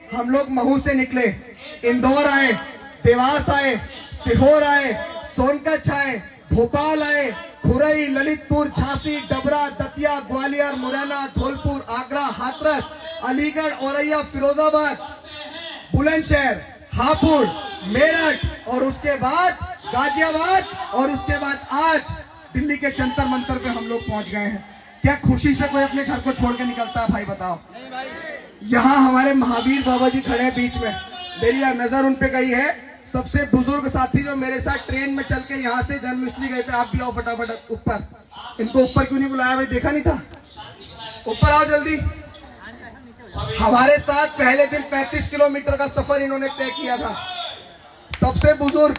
हम लोग महू से निकले, इंदौर आए, देवास आए, सीहोर आए, सोनकच्छ आए, भोपाल आए, खुरई, ललितपुर, झांसी, डबरा, दतिया, ग्वालियर, मुरैना, धौलपुर, आगरा, हाथरस, अलीगढ़, औरैया, फिरोजाबाद, बुलंदशहर, हापुड़, मेरठ और उसके बाद गाजियाबाद और उसके बाद आज दिल्ली के जंतर मंतर पे हम लोग पहुंच गए हैं। क्या खुशी से कोई अपने घर को छोड़ के निकलता है भाई, बताओ? यहाँ हमारे महावीर बाबा जी खड़े हैं बीच में, मेरी नजर उन पे गई है। सबसे बुजुर्ग साथी जो मेरे साथ ट्रेन में चल के यहाँ से जन्मस्थली गए थे, आप भी आओ फटाफट ऊपर। इनको ऊपर क्यों नहीं बुलाया भाई, देखा नहीं था? ऊपर आओ जल्दी। हमारे साथ पहले दिन 35 किलोमीटर का सफर इन्होंने तय किया था। सबसे बुजुर्ग,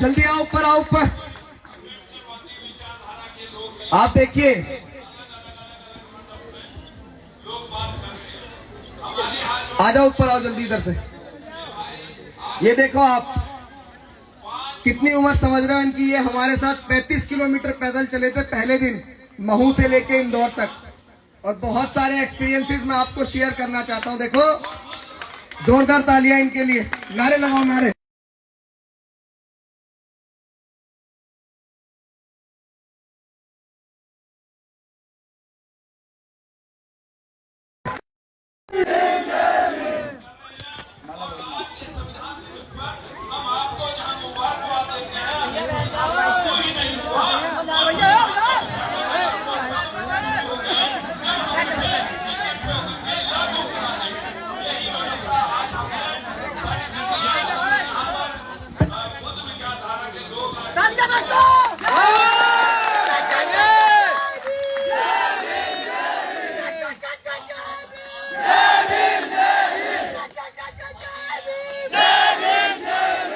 जल्दी आओ ऊपर, आओ ऊपर। आप देखिए, आ जाओ ऊपर, आओ जल्दी इधर से। ये देखो आप, कितनी उम्र समझ रहे हो इनकी। ये हमारे साथ 35 किलोमीटर पैदल चले थे पहले दिन, महू से लेके इंदौर तक, और बहुत सारे एक्सपीरियंसेस मैं आपको शेयर करना चाहता हूं। देखो, जोरदार तालियां इनके लिए, नारे लगाओ नारे।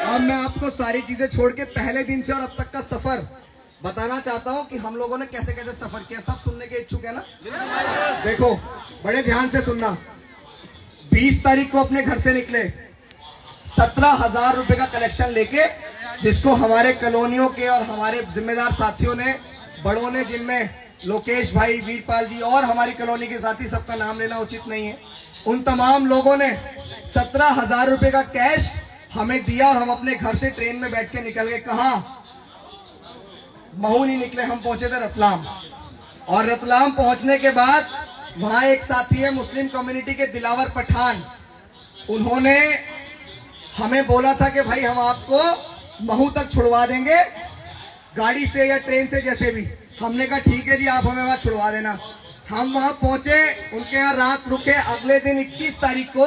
अब मैं आपको सारी चीजें छोड़ के पहले दिन से और अब तक का सफर बताना चाहता हूं कि हम लोगों ने कैसे कैसे सफर किया। सब सुनने के इच्छुक है ना? देखो, बड़े ध्यान से सुनना। 20 तारीख को अपने घर से निकले, 17,000 रुपए का कलेक्शन लेके, जिसको हमारे कॉलोनियों के और हमारे जिम्मेदार साथियों ने, बड़ों ने, जिनमें लोकेश भाई, वीरपाल जी और हमारी कॉलोनी के साथी, सबका नाम लेना उचित नहीं है, उन तमाम लोगों ने 17,000 रुपए का कैश हमें दिया और हम अपने घर से ट्रेन में बैठ के निकल गए। कहां? महू नहीं निकले, हम पहुंचे थे रतलाम। और रतलाम पहुंचने के बाद वहां एक साथी है मुस्लिम कम्युनिटी के, दिलावर पठान, उन्होंने हमें बोला था कि भाई हम आपको महू तक छुड़वा देंगे, गाड़ी से या ट्रेन से, जैसे भी। हमने कहा ठीक है जी, आप हमें वहां छुड़वा देना। हम वहां पहुंचे, उनके यहाँ रात रुके। अगले दिन 21 तारीख को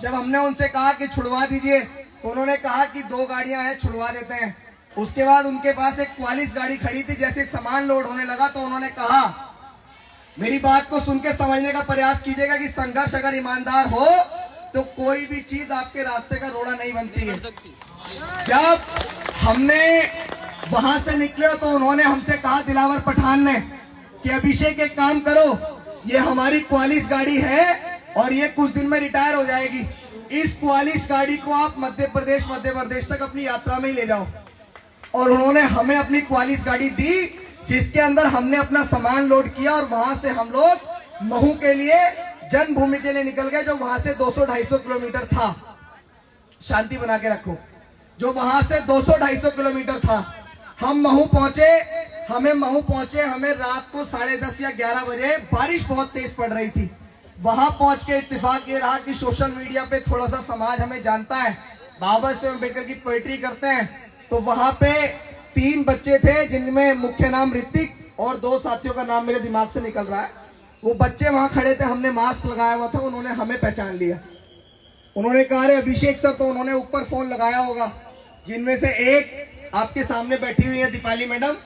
जब हमने उनसे कहा कि छुड़वा दीजिए, तो उन्होंने कहा कि 2 गाड़ियां हैं, छुड़वा देते हैं। उसके बाद उनके पास एक 44 गाड़ी खड़ी थी। जैसे सामान लोड होने लगा तो उन्होंने कहा, मेरी बात को सुन के समझने का प्रयास कीजिएगा कि संघर्ष अगर ईमानदार हो तो कोई भी चीज आपके रास्ते का रोड़ा नहीं बनती है। जब हमने वहां से निकले तो उन्होंने हमसे कहा, दिलावर पठान ने, कि अभिषेक एक काम करो, ये हमारी 44 गाड़ी है और ये कुछ दिन में रिटायर हो जाएगी। इस 44 गाड़ी को आप मध्य प्रदेश तक अपनी यात्रा में ही ले जाओ। और उन्होंने हमें अपनी 44 गाड़ी दी, जिसके अंदर हमने अपना सामान लोड किया और वहां से हम लोग महू के लिए, जन्मभूमि के लिए निकल गए, जो वहां से 200-250 किलोमीटर था। शांति बना के रखो। जो वहां से 200-250 किलोमीटर था, हम महू पहुंचे। हमें रात को 10:30 या 11 बजे, बारिश बहुत तेज पड़ रही थी। वहां पहुंच के इत्तेफाक ये रहा कि सोशल मीडिया पे थोड़ा सा समाज हमें जानता है, बाबा साहेब अम्बेडकर की पोएट्री करते हैं। तो वहां पे 3 बच्चे थे, जिनमें मुख्य नाम ऋतिक और 2 साथियों का नाम मेरे दिमाग से निकल रहा है। वो बच्चे वहां खड़े थे, हमने मास्क लगाया हुआ था, उन्होंने हमें पहचान लिया। उन्होंने कहा, अरे अभिषेक सर, तो उन्होंने ऊपर फोन लगाया होगा। जिनमें से एक आपके सामने बैठी हुई है, दीपाली मैडम,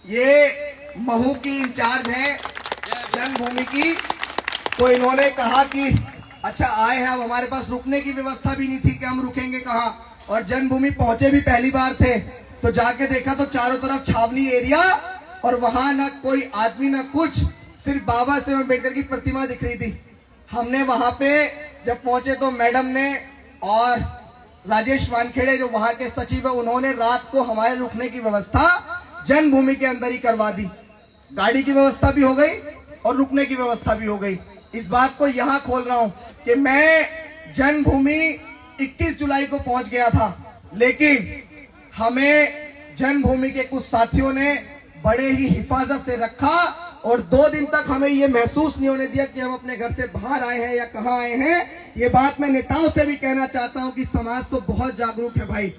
ये महू की इंचार्ज है जन्मभूमि की। तो इन्होंने कहा कि अच्छा आए हैं, अब हमारे पास रुकने की व्यवस्था भी नहीं थी कि हम रुकेंगे कहाँ, और जन्मभूमि पहुंचे भी पहली बार थे। तो जाके देखा तो चारों तरफ छावनी एरिया, और वहां ना कोई आदमी ना कुछ, सिर्फ बाबा साहेब अम्बेडकर की प्रतिमा दिख रही थी। हमने वहां पे जब पहुंचे तो मैडम ने और राजेश वानखेड़े, जो वहां के सचिव है, उन्होंने रात को हमारे रुकने की व्यवस्था जन्मभूमि के अंदर ही करवा दी। गाड़ी की व्यवस्था भी हो गई, और रुकने की व्यवस्था भी हो गई। इस बात को यहाँ खोल रहा हूँ कि मैं जन्मभूमि 21 जुलाई को पहुंच गया था, लेकिन हमें जन्मभूमि के कुछ साथियों ने बड़े ही हिफाजत से रखा और 2 दिन तक हमें ये महसूस नहीं होने दिया कि हम अपने घर से बाहर आए हैं या कहाँ आए हैं। ये बात मैं नेताओं से भी कहना चाहता हूँ कि समाज तो बहुत जागरूक है भाई।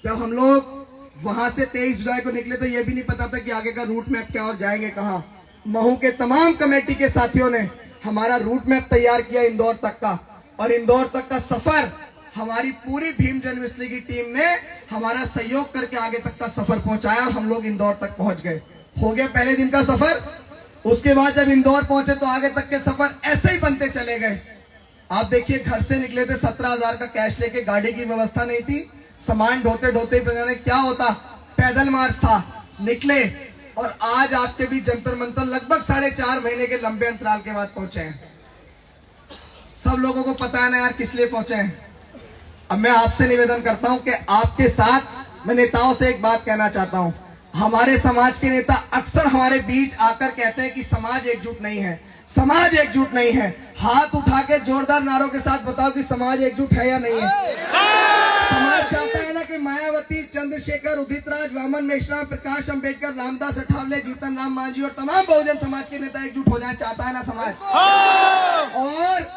जब हम लोग वहां से 23 जुलाई को निकले तो ये भी नहीं पता था कि आगे का रूट मैप क्या और जाएंगे कहाँ। महू के तमाम कमेटी के साथियों ने हमारा रूट मैप तैयार किया इंदौर तक का, और इंदौर तक का सफर हमारी पूरी भीम जनविसली की टीम ने हमारा सहयोग करके आगे तक का सफर पहुंचाया और हम लोग इंदौर तक पहुंच गए। हो गया पहले दिन का सफर। उसके बाद जब इंदौर पहुंचे तो आगे तक के सफर ऐसे ही बनते चले गए। आप देखिए, घर से निकले थे 17,000 का कैश लेके, गाड़ी की व्यवस्था नहीं थी, सामान ढोते ढोते ही पता नहीं क्या होता, पैदल मार्च था, निकले और आज आपके बीच जंतर मंतर लगभग 4.5 महीने के लंबे अंतराल के बाद पहुंचे हैं। सब लोगों को पता है ना यार किस लिए पहुंचे हैं। अब मैं आपसे निवेदन करता हूं कि आपके साथ मैं नेताओं से एक बात कहना चाहता हूं। हमारे समाज के नेता अक्सर हमारे बीच आकर कहते हैं कि समाज एकजुट नहीं है, समाज एकजुट नहीं है। हाथ उठा के जोरदार नारों के साथ बताओ कि समाज एकजुट है या नहीं है। समाज चाहता है ना कि मायावती, चंद्रशेखर, उदित राज, वामन मेश्राम, प्रकाश अंबेडकर, रामदास अठावले, जीतन राम मांझी और तमाम बहुजन समाज के नेता एकजुट हो जाए, चाहता है ना समाज। और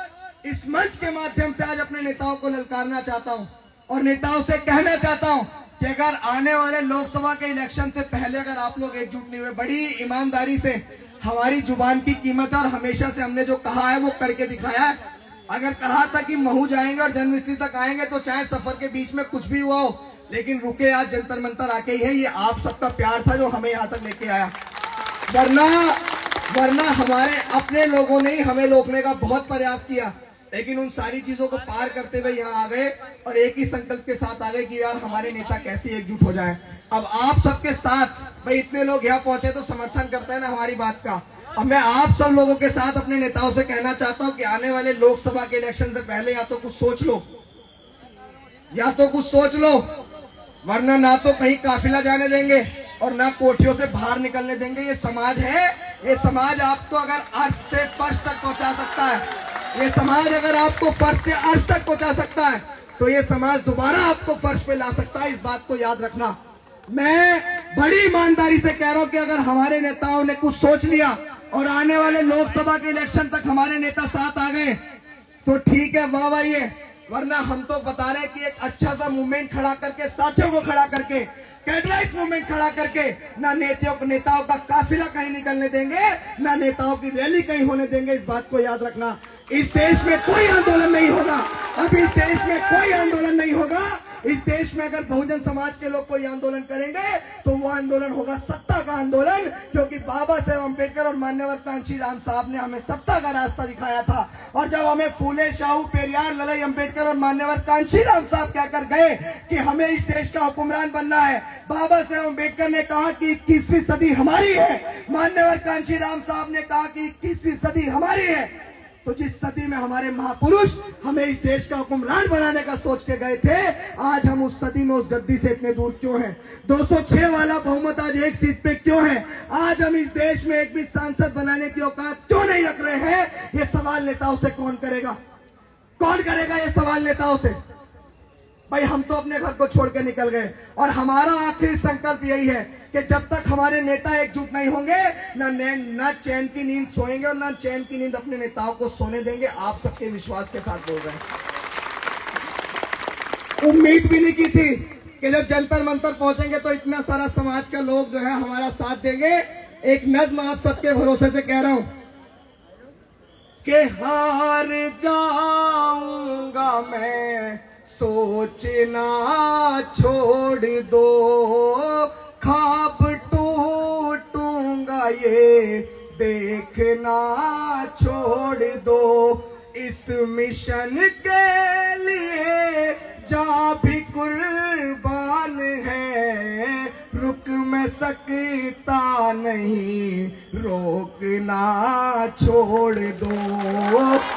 इस मंच के माध्यम से आज अपने नेताओं को ललकारना चाहता हूं और नेताओं से कहना चाहता हूं कि अगर आने वाले लोकसभा के इलेक्शन से पहले अगर आप लोग एकजुट नहीं हुए, बड़ी ईमानदारी से हमारी जुबान की कीमत और हमेशा से हमने जो कहा है वो करके दिखाया है। अगर कहा था कि महू जाएंगे और जनविसली तक आएंगे तो चाहे सफर के बीच में कुछ भी हुआ हो, लेकिन रुके आज जंतर मंतर आके ही है। ये आप सबका प्यार था जो हमें यहाँ तक लेके आया, वरना हमारे अपने लोगों ने ही हमें रोकने का बहुत प्रयास किया, लेकिन उन सारी चीजों को पार करते हुए यहाँ आ गए और एक ही संकल्प के साथ आ गए कि यार हमारे नेता कैसे एकजुट हो जाए। अब आप सबके साथ भाई इतने लोग यहाँ पहुंचे तो समर्थन करते हैं ना हमारी बात का। अब मैं आप सब लोगों के साथ अपने नेताओं से कहना चाहता हूं कि आने वाले लोकसभा के इलेक्शन से पहले या तो कुछ सोच लो, वरना ना तो कहीं काफिला जाने देंगे और ना कोठियों से बाहर निकलने देंगे। ये समाज है, ये समाज आपको अगर अर्श से फर्श तक पहुंचा सकता है, ये समाज अगर आपको फर्श से अर्श तक पहुंचा सकता है तो ये समाज दोबारा आपको फर्श पे ला सकता है। इस बात को याद रखना। मैं बड़ी ईमानदारी से कह रहा हूं कि अगर हमारे नेताओं ने कुछ सोच लिया और आने वाले लोकसभा के इलेक्शन तक हमारे नेता साथ आ गए तो ठीक है, वाह वाह ये, वरना हम तो बता रहे हैं कि एक अच्छा सा मूवमेंट खड़ा करके, साथियों को खड़ा करके, कैडराइज मूवमेंट खड़ा करके ना नेताओं का काफिला कहीं निकलने देंगे, ना नेताओं की रैली कहीं होने देंगे। इस बात को याद रखना। इस देश में कोई आंदोलन नहीं होगा, अभी इस देश में कोई आंदोलन नहीं होगा। इस देश में अगर बहुजन समाज के लोग कोई आंदोलन करेंगे तो वो आंदोलन होगा सत्ता का आंदोलन, क्योंकि बाबा साहेब अम्बेडकर और मान्यवर कांशी राम साहब ने हमें सत्ता का रास्ता दिखाया था। और जब हमें फूले शाहू पेरियार ललई अम्बेडकर और मान्यवर कांशी राम साहब कहकर गए कि हमें इस देश का हुक्मरान बनना है, बाबा साहेब अम्बेडकर ने कहा कि 21वीं सदी हमारी है, मान्यवर कांशी राम साहब ने कहा कि 21वीं सदी हमारी है। तो जिस सदी में हमारे महापुरुष हमें इस देश का हुक्मरान बनाने का सोच के गए थे, आज हम उस सदी में उस गद्दी से इतने दूर क्यों हैं? 206 वाला बहुमत आज एक सीट पे क्यों है? आज हम इस देश में एक भी सांसद बनाने की औकात क्यों नहीं रख रहे हैं? ये सवाल नेताओं से कौन करेगा? कौन करेगा ये सवाल नेताओं से? भाई हम तो अपने घर को छोड़ के निकल गए और हमारा आखिरी संकल्प यही है कि जब तक हमारे नेता एकजुट नहीं होंगे ना चैन की नींद सोएंगे और ना चैन की नींद अपने नेताओं को सोने देंगे। आप सबके विश्वास के साथ बोल रहे हैं। उम्मीद भी नहीं की थी कि जब जंतर मंतर पहुंचेंगे तो इतना सारा समाज का लोग जो है हमारा साथ देंगे। एक नज्म आप सबके भरोसे से कह रहा हूं कि हार जाऊंगा मैं, सोचना छोड़ दो, ख्वाब टूटूंगा ये देखना छोड़ दो, इस मिशन के लिए जा भी कुर्बान है, रुक मैं सकता नहीं, रोकना छोड़ दो,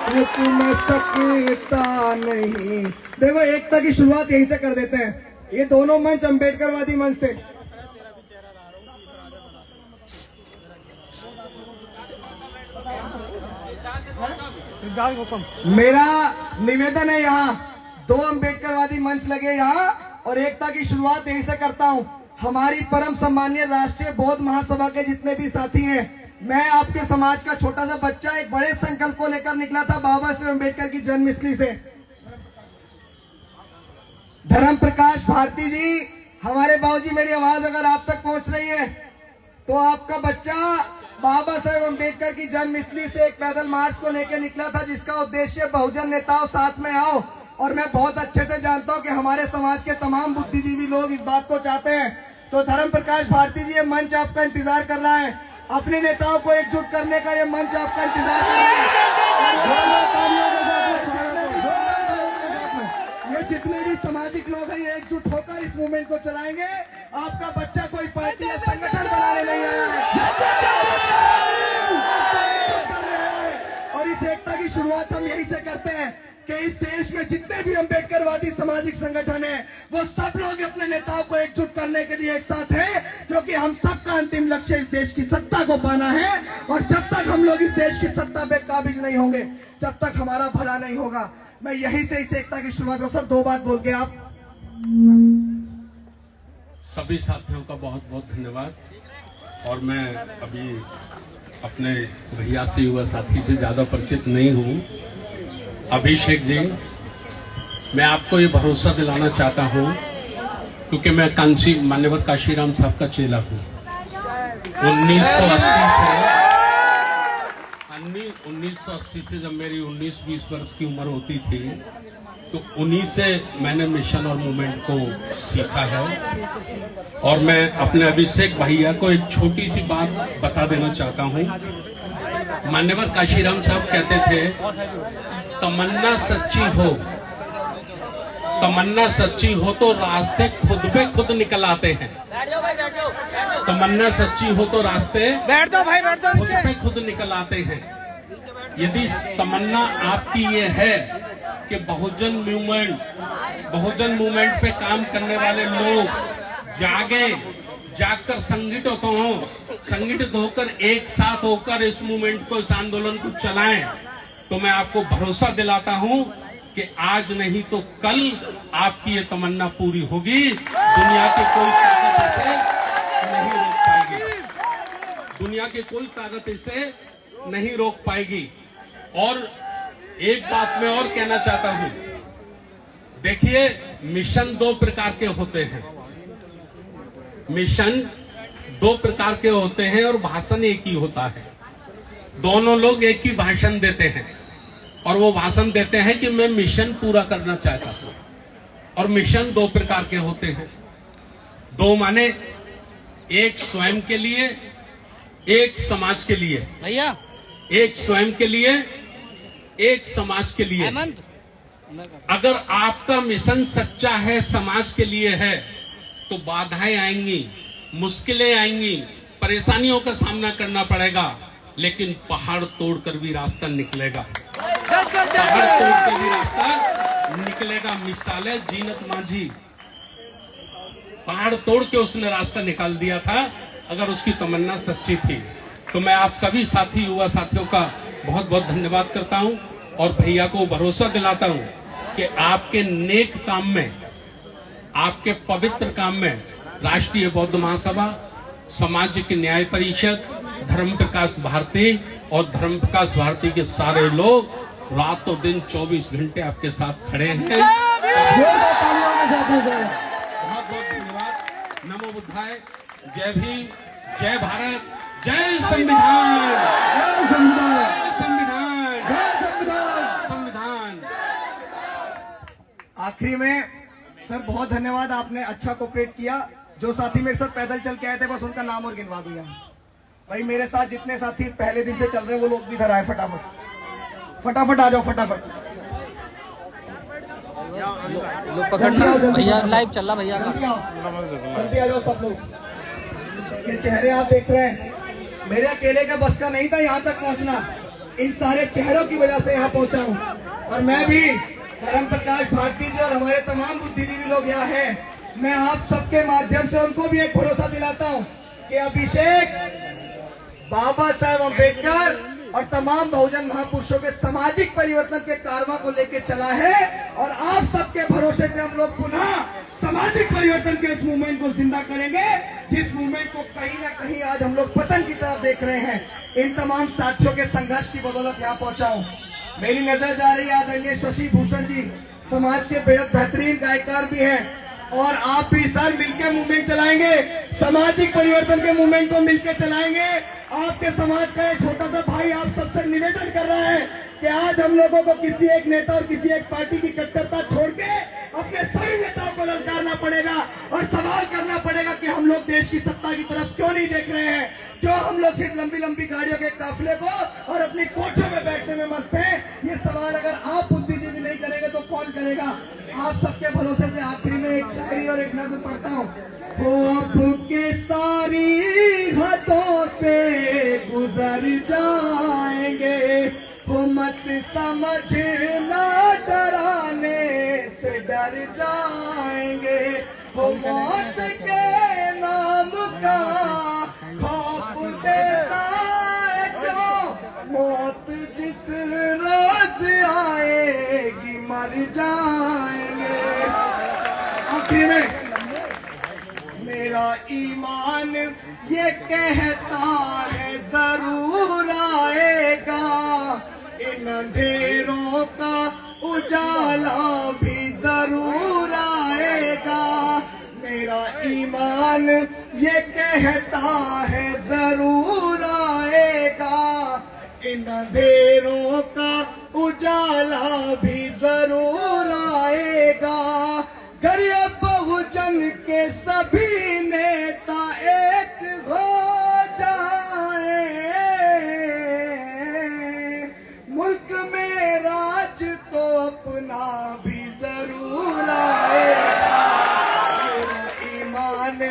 रुक मैं सकता नहीं। देखो, एकता की शुरुआत यहीं से कर देते हैं। ये दोनों मंच अम्बेडकरवादी मंच थे। सिद्धार्थ गौतम। मेरा निवेदन है, यहाँ 2 अम्बेडकरवादी मंच लगे यहाँ, और एकता की शुरुआत यहीं से करता हूँ। हमारी परम सम्मानीय राष्ट्रीय बौद्ध महासभा के जितने भी साथी हैं, मैं आपके समाज का छोटा सा बच्चा एक बड़े संकल्प को लेकर निकला था बाबा साहेब अम्बेडकर की जन्मस्थली से। धर्म प्रकाश भारती जी, हमारे बाबूजी, मेरी आवाज अगर आप तक पहुंच रही है तो आपका बच्चा बाबा साहेब अम्बेडकर की जन्मस्थली से एक पैदल मार्च को लेकर निकला था, जिसका उद्देश्य बहुजन नेताओं साथ में आओ। और मैं बहुत अच्छे से जानता हूं कि हमारे समाज के तमाम बुद्धिजीवी लोग इस बात को चाहते हैं। तो धर्म प्रकाश भारती जी, ये मंच आपका इंतजार कर रहा है, अपने नेताओं को एकजुट करने का ये मंच आपका इंतजार कर रहा है। ये जितने भी सामाजिक लोग हैं, ये एकजुट होकर इस मूवमेंट को चलाएंगे। आपका बच्चा कोई पार्टी या संगठन बनाने नहीं आया है, और इस एकता की शुरुआत हम यहीं से करते हैं कि इस देश में जितने भी अम्बेडकरवादी सामाजिक संगठन हैं, वो सब लोग अपने नेताओं को एकजुट करने के लिए एक साथ हैं, क्योंकि हम सबका अंतिम लक्ष्य इस देश की सत्ता को पाना है। और जब तक हम लोग इस देश की सत्ता पे काबिज नहीं होंगे, जब तक हमारा भला नहीं होगा। मैं यहीं से इस एकता की शुरुआत करूं। सर, 2 बात बोल के आप। सभी साथियों का बहुत बहुत धन्यवाद। और मैं अभी अपने भैया से, युवा साथी से ज्यादा परिचित नहीं हूँ। अभिषेक जी, मैं आपको ये भरोसा दिलाना चाहता हूँ, क्योंकि मैं कांसी मान्यवर काशीराम साहब का चेला हूँ। 1980 से जब मेरी 19-20 वर्ष की उम्र होती थी, तो उन्हीं से मैंने मिशन और मूवमेंट को सीखा है। और मैं अपने अभिषेक भैया को एक छोटी सी बात बता देना चाहता हूँ। मान्यवर काशीराम साहब कहते थे, तमन्ना सच्ची हो तो रास्ते खुद पे खुद निकल आते हैं। तमन्ना सच्ची हो तो रास्ते खुद पे खुद निकल आते हैं। यदि तमन्ना आपकी ये है कि बहुजन मूवमेंट पे काम करने वाले लोग जागकर संगठित होकर एक साथ होकर इस मूवमेंट को, इस आंदोलन को चलाएं, तो मैं आपको भरोसा दिलाता हूं कि आज नहीं तो कल आपकी ये तमन्ना पूरी होगी। दुनिया की कोई ताकत इसे नहीं रोक पाएगी। दुनिया की कोई ताकत इसे नहीं रोक पाएगी। और एक बात मैं और कहना चाहता हूं, देखिए, मिशन 2 प्रकार के होते हैं। मिशन 2 प्रकार के होते हैं और भाषण एक ही होता है। दोनों लोग एक ही भाषण देते हैं, और वो भाषण देते हैं कि मैं मिशन पूरा करना चाहता हूं। और मिशन 2 प्रकार के होते हैं। 2 माने एक स्वयं के लिए, एक समाज के लिए। भैया, एक स्वयं के लिए, एक समाज के लिए। अगर आपका मिशन सच्चा है, समाज के लिए है, तो बाधाएं आएंगी, मुश्किलें आएंगी, परेशानियों का सामना करना पड़ेगा, लेकिन पहाड़ तोड़कर भी रास्ता निकलेगा। पहाड़ तोड़कर भी रास्ता निकलेगा। मिसाल है जीनत मांझी, पहाड़ तोड़ के उसने रास्ता निकाल दिया था, अगर उसकी तमन्ना सच्ची थी। तो मैं आप सभी साथी, युवा साथियों का बहुत बहुत धन्यवाद करता हूं, और भैया को भरोसा दिलाता हूं कि आपके नेक काम में, आपके पवित्र काम में राष्ट्रीय बौद्ध महासभा, सामाजिक न्याय परिषद, धर्म प्रकाश भारती और धर्म प्रकाश भारती के सारे लोग रातों दिन 24 घंटे आपके साथ खड़े हैं। बहुत बहुत धन्यवाद। नमो बुद्धाय। जय भीम, जय भारत, जय संविधान, जय संविधान, संविधान, संविधान। आखिरी में सर, बहुत धन्यवाद, आपने अच्छा कोऑपरेट किया। जो साथी मेरे साथ पैदल चल के आए थे, बस उनका नाम और गिनवा दूंगा भाई। मेरे साथ जितने साथी पहले दिन से चल रहे हैं, वो लोग भी इधर आए। फटाफट आ जाओ, फटाफट। भैया लाइव चल रहा, भैया का जल्दी आ जाओ सब लोग। ये चेहरे आप देख रहे हैं, मेरे अकेले का बस का नहीं था यहाँ तक पहुँचना। इन सारे चेहरों की वजह से यहाँ पहुँचा हूँ। और मैं भी, धर्म प्रकाश भारती जी और हमारे तमाम बुद्धिजीवी लोग यहाँ हैं, मैं आप सबके माध्यम से उनको भी एक भरोसा दिलाता हूँ कि अभिषेक, बाबा साहेब अम्बेडकर और तमाम बहुजन महापुरुषों के सामाजिक परिवर्तन के कारवा को लेकर चला है। और आप सबके भरोसे से हम लोग पुनः सामाजिक परिवर्तन के इस मूवमेंट को जिंदा करेंगे, जिस मूवमेंट को कहीं ना कहीं आज हम लोग पतन की तरफ देख रहे हैं। इन तमाम साथियों के संघर्ष की बदौलत यहाँ पहुंचा हूं। मेरी नजर जा रही है आदरणीय शशि भूषण जी, समाज के बेहद बेहतरीन गायकार भी हैं, और आप भी सर मिलकर मूवमेंट चलाएंगे, सामाजिक परिवर्तन के मूवमेंट को मिलकर चलाएंगे। आपके समाज का एक छोटा सा भाई आप सबसे निवेदन कर रहा है कि आज हम लोगों को किसी एक नेता और किसी एक पार्टी की कट्टरता छोड़ के अपने सभी नेताओं को ललकारना पड़ेगा और सवाल करना पड़ेगा कि हम लोग देश की सत्ता की तरफ क्यों नहीं देख रहे हैं, क्यों हम लोग सिर्फ लंबी लंबी गाड़ियों के काफिले को और अपनी कोठों में बैठने में मस्त हैं। ये सवाल अगर आप बुद्धिजीवी नहीं करेंगे तो कौन करेगा। आप सबके भरोसे से आखिरी में एक शायरी और एक नज़्म पढ़ता हूँ। होप के सारी हदों से गुजर जाएंगे, वो मत समझना डराने से डर जाएंगे, वो मौत के नाम का खौफ देता है क्यों, मौत जिस रोज आएगी मर जाएंगे। आखिरी में मेरा ईमान ये कहता है जरूर आएगा, इन अंधेरों का उजाला भी जरूर आएगा। मेरा ईमान ये कहता है जरूर आएगा, इन अंधेरों का उजाला भी जरूर आएगा। गरीब बहुजन के सभी नेता एक हो जाए, मुल्क में राज तो अपना भी जरूर आएगा। मेरा ईमान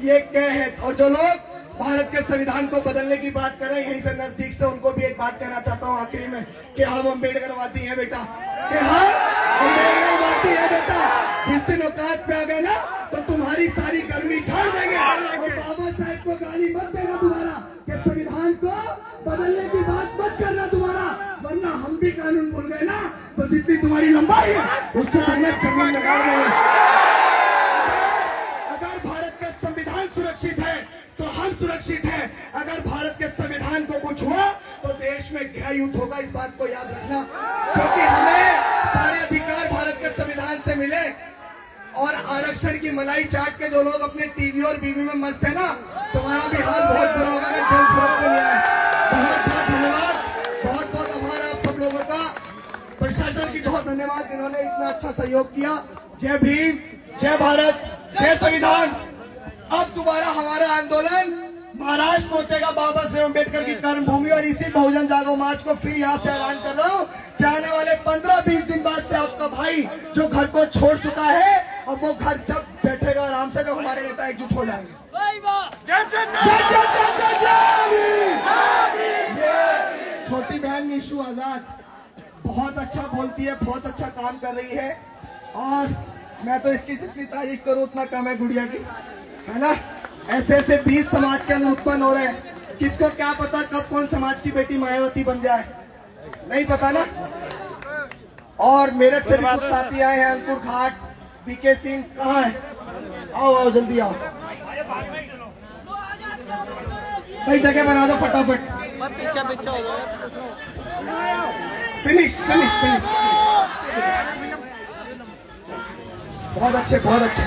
ये कह, और जो लोग भारत के संविधान को बदलने की बात कर रहे हैं यहीं से नजदीक से, उनको भी एक बात कहना चाहता हूँ आखिरी में कि हम अम्बेडकरवादी हैं बेटा, कि हम अम्बेडकरवादी हैं बेटा। जिस दिन औकात पे आ गए ना तो तुम्हारी सारी गर्मी झाड़ देंगे। और बाबा साहब को गाली मत देना दोबारा कि संविधान को बदलने की बात मत करना दोबारा, वरना हम भी कानून भूल गए ना तो जितनी तुम्हारी लंबाई है उससे तुम्हें जमीन में गाड़ देंगे। अगर भारत का संविधान सुरक्षित है तो हम सुरक्षित हैं। अगर भारत के संविधान को कुछ हुआ तो देश में गृह युद्ध होगा, इस बात को याद रखना, क्योंकि हमें सारे अधिकार भारत के संविधान से मिले। और आरक्षण की मलाई चाट के जो लोग अपने टीवी और बीवी में मस्त है ना, तुम्हारा भी हाल बहुत बुरा होगा अगर जल्द सुरक्षित नहीं आए। बहुत बहुत धन्यवाद, बहुत बहुत आभार आप सब लोगों का, प्रशासन की बहुत धन्यवाद जिन्होंने इतना अच्छा सहयोग किया। जय भीम, जय भारत, जय संविधान। अब दोबारा हमारा आंदोलन महाराष्ट्र पहुंचेगा बाबा साहेब अम्बेडकर की कर्मभूमि, और इसी बहुजन जागो मार्च को फिर यहाँ से ऐलान कर रहा हूँ कि आने वाले 15-20 दिन बाद से आपका भाई जो घर को छोड़ चुका है, अब वो घर जब बैठेगा आराम से, जब हमारे नेता एकजुट हो जाएंगे। ये छोटी बहन निशु आजाद बहुत अच्छा बोलती है, बहुत अच्छा काम कर रही है, और मैं तो इसकी जितनी तारीफ करूँ उतना कम है गुड़िया की, है ना। ऐसे ऐसे 20 समाज के अंदर उत्पन्न हो रहे हैं, किसको क्या पता कब कौन समाज की बेटी मायावती बन जाए, नहीं पता ना। और मेरठ से भी कुछ साथी आए हैं, अंकुर घाट, बीके सिंह, कहाँ है, आओ आओ जल्दी आओ भाई, जगह बना दो फटाफट। पीछे पीछे हो जाओ, फिनिश फिनिश फिनिश। बहुत अच्छे बहुत अच्छे।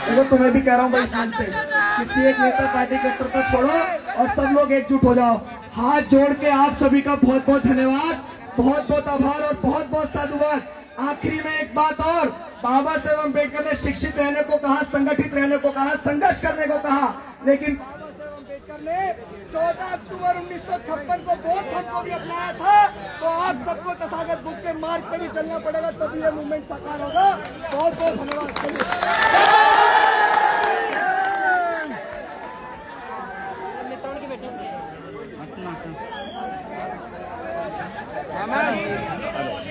देखो तुम्हें भी कह रहा हूँ भाई, इस मन से किसी एक नेता पार्टी के कट्टरता छोड़ो और सब लोग एकजुट हो जाओ। हाथ जोड़ के आप सभी का बहुत बहुत धन्यवाद, बहुत बहुत आभार और बहुत बहुत साधुवाद। आखिरी में एक बात और, बाबा साहेब अम्बेडकर ने शिक्षित रहने को कहा, संगठित रहने को कहा, संघर्ष करने को कहा, लेकिन बाबा साहेब अम्बेडकर ने 14 अक्टूबर 1956 को बौद्ध धर्म को भी अपनाया था। तो आप सबको तथागत बुद्ध के मार्ग पर भी चलना पड़ेगा, तभी ये मूवमेंट साकार होगा। बहुत बहुत धन्यवाद।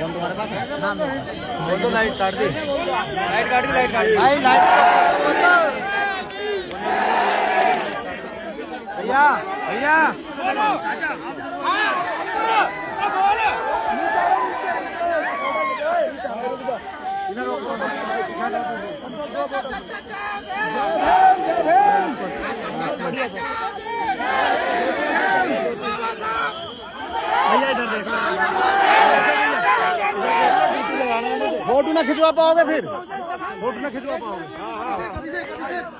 फोन तुम्हारे पास है? बोल दो, लाइट काट दी, लाइट काट दी, लाइट काट दी भाई, लाइट भैया भैया फोटो ना खिंचवा पाओगे फिर फोटो ना खिंचवा पाओगे